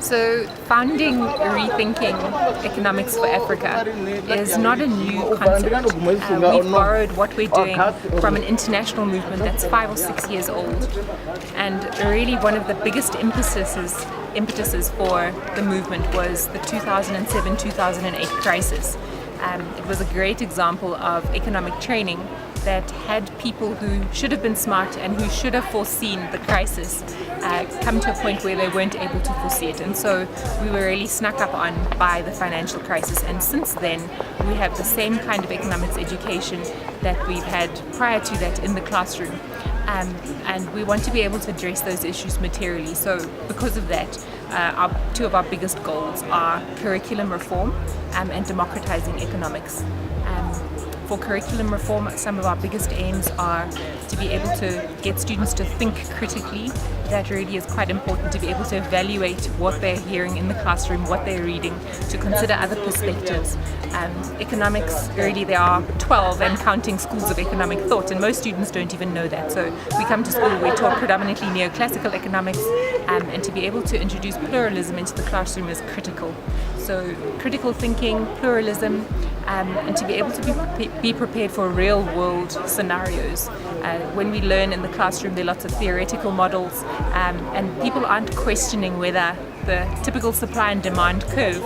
So founding Rethinking Economics for Africa is not a new concept. We've borrowed what we're doing from an international movement that's 5 or 6 years old. And really one of the biggest impetuses for the movement was the 2007-2008 crisis. It was a great example of economic training that had people who should have been smart and who should have foreseen the crisis come to a point where they weren't able to foresee it. And so we were really snuck up on by the financial crisis. And since then, we have the same kind of economics education that we've had prior to that in the classroom. And we want to be able to address those issues materially. So because of that, two of our biggest goals are curriculum reform and democratizing economics. For curriculum reform, some of our biggest aims are to be able to get students to think critically. That really is quite important, to be able to evaluate what they're hearing in the classroom, what they're reading, to consider other perspectives. Economics, really there are 12 and counting schools of economic thought, and most students don't even know that. So we come to school, we're taught predominantly neoclassical economics, and to be able to introduce pluralism into the classroom is critical. So critical thinking, pluralism, and to be able to be prepared for real world scenarios. When we learn in the classroom, there are lots of theoretical models, and people aren't questioning whether the typical supply and demand curve,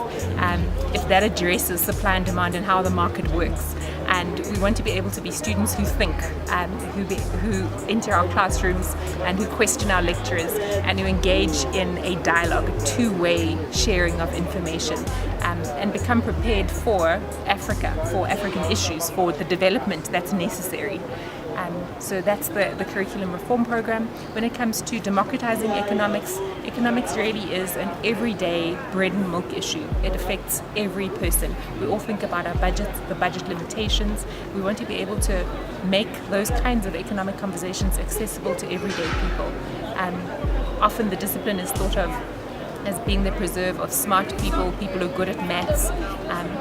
if that addresses supply and demand and how the market works. And we want to be able to be students who think, who enter our classrooms and who question our lecturers and who engage in a dialogue, a two-way sharing of information, and become prepared for Africa, for African issues, for the development that's necessary. So that's the curriculum reform program. When it comes to democratizing economics, economics really is an everyday bread and milk issue. It affects every person. We all think about our budgets, the budget limitations. We want to be able to make those kinds of economic conversations accessible to everyday people. Often the discipline is thought of as being the preserve of smart people, people who are good at maths,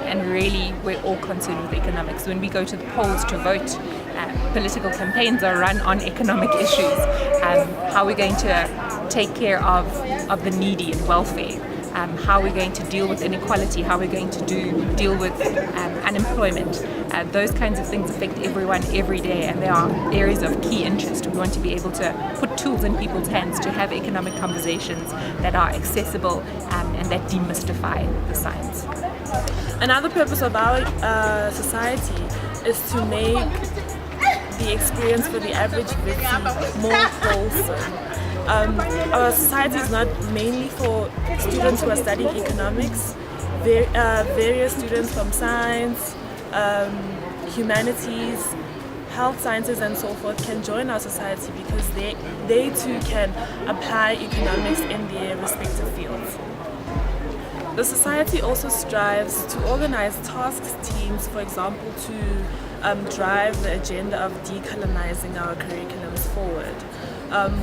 and really we're all concerned with economics. When we go to the polls to vote, political campaigns are run on economic issues. How we're going to take care of the needy and welfare, how we're going to deal with inequality, how we're going to deal with unemployment. Those kinds of things affect everyone every day, and there are areas of key interest. We want to be able to put tools in people's hands to have economic conversations that are accessible and that demystify the science. Another purpose of our society is to make the experience for the average Witsi more wholesome. Our society is not mainly for students who are studying economics. Various students from science, humanities, health sciences and so forth can join our society because they too can apply economics in their respective fields. The society also strives to organize task teams, for example, to drive the agenda of decolonizing our curriculums forward.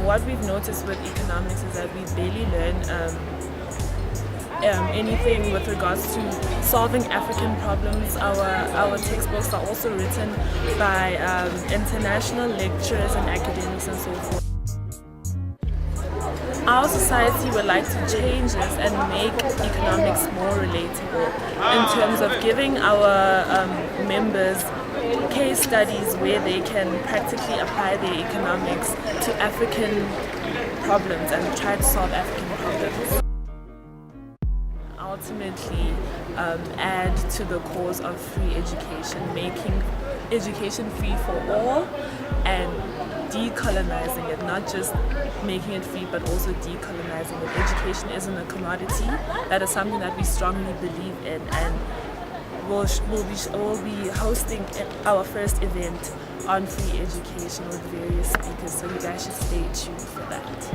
What we've noticed with economics is that we barely learn anything with regards to solving African problems. Our textbooks are also written by international lecturers and academics and so forth. Our society would like to change this and make economics more relatable in terms of giving our members case studies where they can practically apply their economics to African problems and try to solve African problems. Ultimately, add to the cause of free education, making education free for all and decolonizing it, not just making it free but also decolonizing it. Education isn't a commodity. That is something that we strongly believe in, and we'll be hosting our first event on free education with various speakers, so you guys should stay tuned for that.